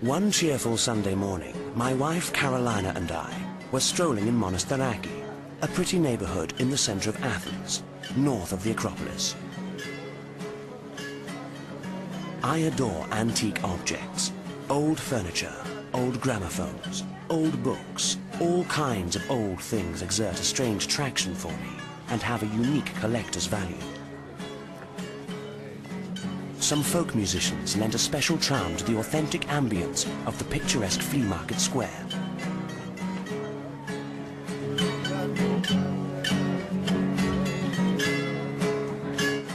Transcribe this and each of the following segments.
One cheerful Sunday morning, my wife Carolina and I were strolling in Monastiraki, a pretty neighborhood in the center of Athens, north of the Acropolis. I adore antique objects, old furniture, old gramophones, old books. All kinds of old things exert a strange attraction for me and have a unique collector's value. Some folk musicians lent a special charm to the authentic ambience of the picturesque flea market square.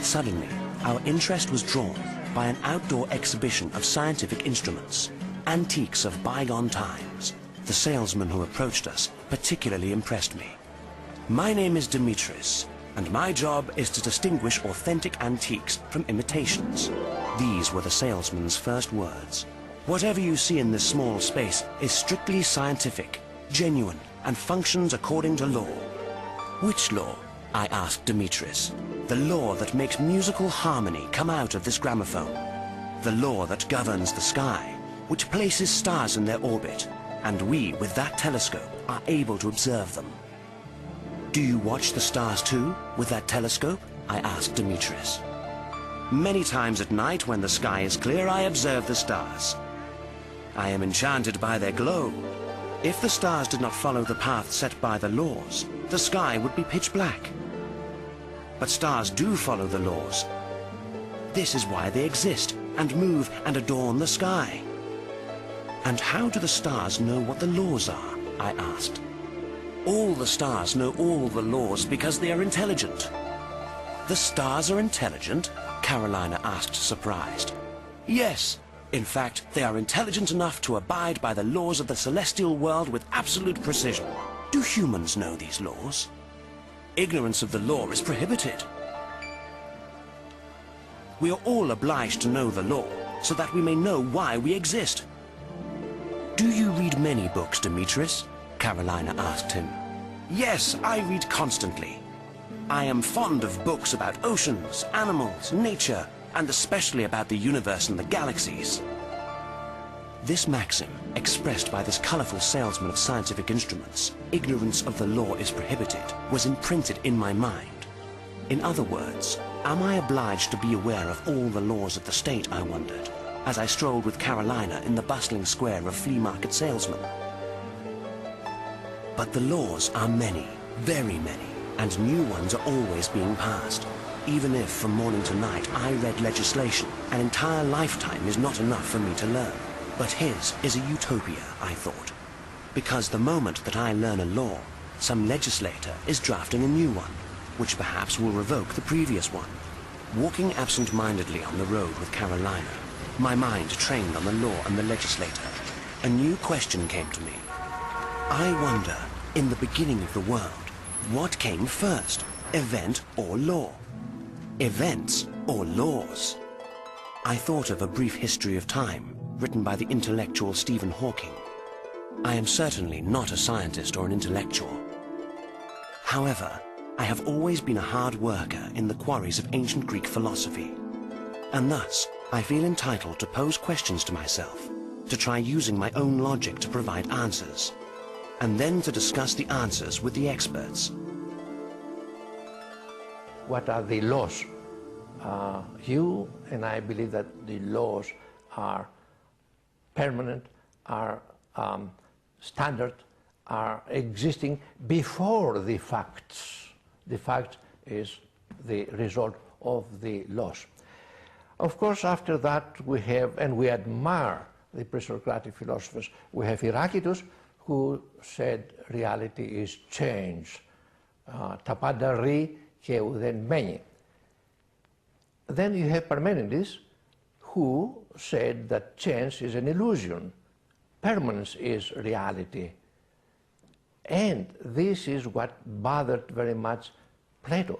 Suddenly, our interest was drawn by an outdoor exhibition of scientific instruments, antiques of bygone times. The salesman who approached us particularly impressed me. My name is Dimitris, and my job is to distinguish authentic antiques from imitations. These were the salesman's first words. Whatever you see in this small space is strictly scientific, genuine, and functions according to law. Which law? I asked Dimitris. The law that makes musical harmony come out of this gramophone. The law that governs the sky, which places stars in their orbit, and we, with that telescope, are able to observe them. Do you watch the stars too, with that telescope? I asked Dimitris. Many times at night when the sky is clear, I observe the stars. I am enchanted by their glow. If the stars did not follow the path set by the laws, the sky would be pitch black. But stars do follow the laws. This is why they exist and move and adorn the sky. And how do the stars know what the laws are? I asked. All the stars know all the laws because they are intelligent. The stars are intelligent? Carolina asked, surprised. Yes. In fact, they are intelligent enough to abide by the laws of the celestial world with absolute precision. Do humans know these laws? Ignorance of the law is prohibited. We are all obliged to know the law so that we may know why we exist. Do you read many books, Dimitris? Carolina asked him. Yes, I read constantly. I am fond of books about oceans, animals, nature, and especially about the universe and the galaxies. This maxim, expressed by this colorful salesman of scientific instruments, ignorance of the law is prohibited, was imprinted in my mind. In other words, am I obliged to be aware of all the laws of the state, I wondered, as I strolled with Carolina in the bustling square of flea market salesmen. But the laws are many, very many, and new ones are always being passed. Even if from morning to night I read legislation, an entire lifetime is not enough for me to learn. But his is a utopia, I thought. Because the moment that I learn a law, some legislator is drafting a new one, which perhaps will revoke the previous one. Walking absent-mindedly on the road with Carolina, my mind trained on the law and the legislator, a new question came to me. I wonder, in the beginning of the world, what came first, event or law? Events or laws? I thought of A Brief History of Time, written by the intellectual Stephen Hawking. I am certainly not a scientist or an intellectual. However, I have always been a hard worker in the quarries of ancient Greek philosophy, and thus I feel entitled to pose questions to myself, to try using my own logic to provide answers, and then to discuss the answers with the experts. What are the laws? You and I believe that the laws are permanent, are standard, are existing before the facts. The fact is the result of the laws. Of course, after that we have, and we admire the pre-Socratic philosophers, we have Heraclitus, who said reality is change. Τα πάντα ρει και ουδέν μένει. Then you have Parmenides, who said that change is an illusion. Permanence is reality. And this is what bothered very much Plato,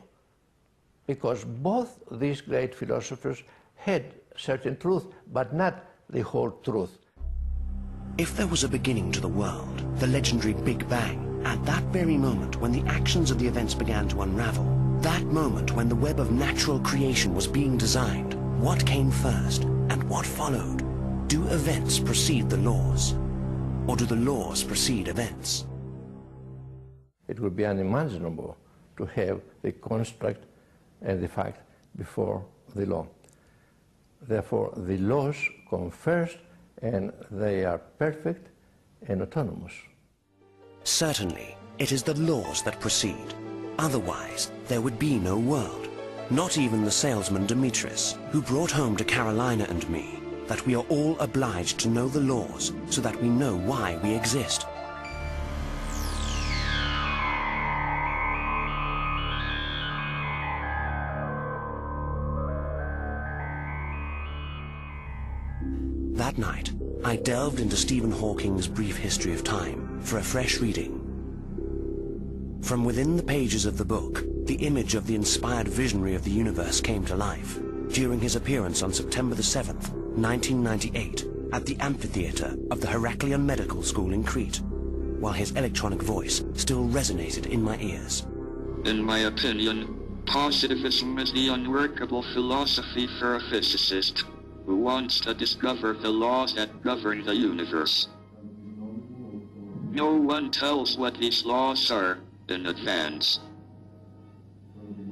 because both these great philosophers had certain truth, but not the whole truth. If there was a beginning to the world, the legendary Big Bang, at that very moment when the actions of the events began to unravel, that moment when the web of natural creation was being designed, what came first and what followed? Do events precede the laws, or do the laws precede events? It would be unimaginable to have the construct and the fact before the law. Therefore, the laws come first, and they are perfect and autonomous. Certainly, it is the laws that precede. Otherwise, there would be no world. Not even the salesman Demetrius, who brought home to Carolina and me that we are all obliged to know the laws so that we know why we exist. That night, I delved into Stephen Hawking's Brief History of Time for a fresh reading. From within the pages of the book, the image of the inspired visionary of the universe came to life during his appearance on September the 7th, 1998, at the amphitheater of the Heraklion Medical School in Crete, while his electronic voice still resonated in my ears. In my opinion, positivism is the unworkable philosophy for a physicist who wants to discover the laws that govern the universe. No one tells what these laws are in advance.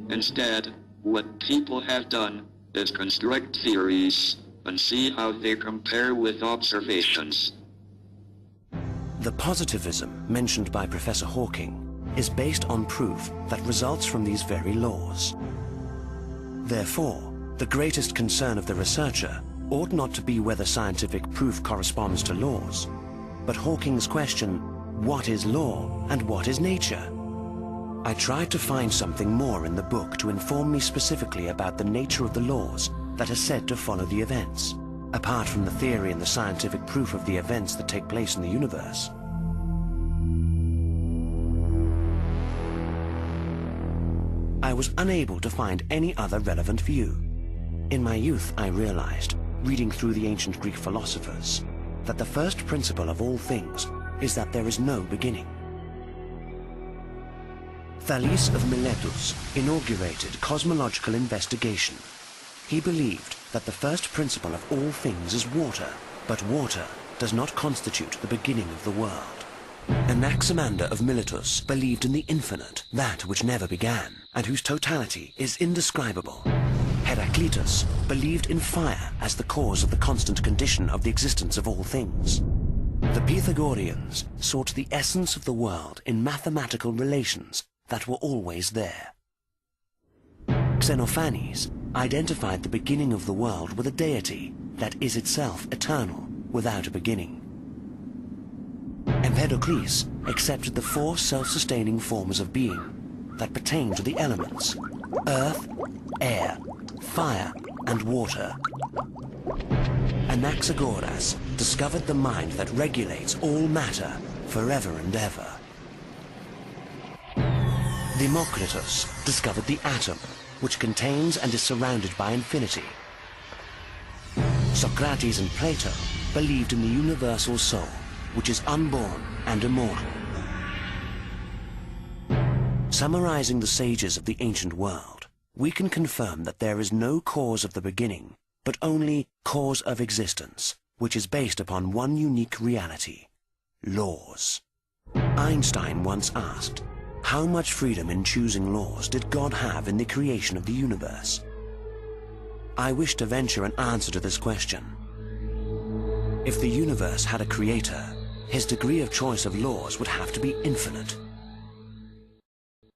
Instead, what people have done is construct theories and see how they compare with observations. The positivism mentioned by Professor Hawking is based on proof that results from these very laws. Therefore, the greatest concern of the researcher ought not to be whether scientific proof corresponds to laws, but Hawking's question, what is law and what is nature? I tried to find something more in the book to inform me specifically about the nature of the laws that are said to follow the events, apart from the theory and the scientific proof of the events that take place in the universe. I was unable to find any other relevant view. In my youth, I realized, reading through the ancient Greek philosophers, that the first principle of all things is that there is no beginning. Thales of Miletus inaugurated cosmological investigation. He believed that the first principle of all things is water, but water does not constitute the beginning of the world. Anaximander of Miletus believed in the infinite, that which never began, and whose totality is indescribable. Heraclitus believed in fire as the cause of the constant condition of the existence of all things. The Pythagoreans sought the essence of the world in mathematical relations that were always there. Xenophanes identified the beginning of the world with a deity that is itself eternal, without a beginning. Empedocles accepted the four self-sustaining forms of being that pertain to the elements: earth, air, fire, and water. Anaxagoras discovered the mind that regulates all matter forever and ever. Democritus discovered the atom, which contains and is surrounded by infinity. Socrates and Plato believed in the universal soul, which is unborn and immortal. Summarizing the sages of the ancient world, we can confirm that there is no cause of the beginning, but only cause of existence, which is based upon one unique reality: laws. Einstein once asked, how much freedom in choosing laws did God have in the creation of the universe? I wish to venture an answer to this question. If the universe had a creator, his degree of choice of laws would have to be infinite.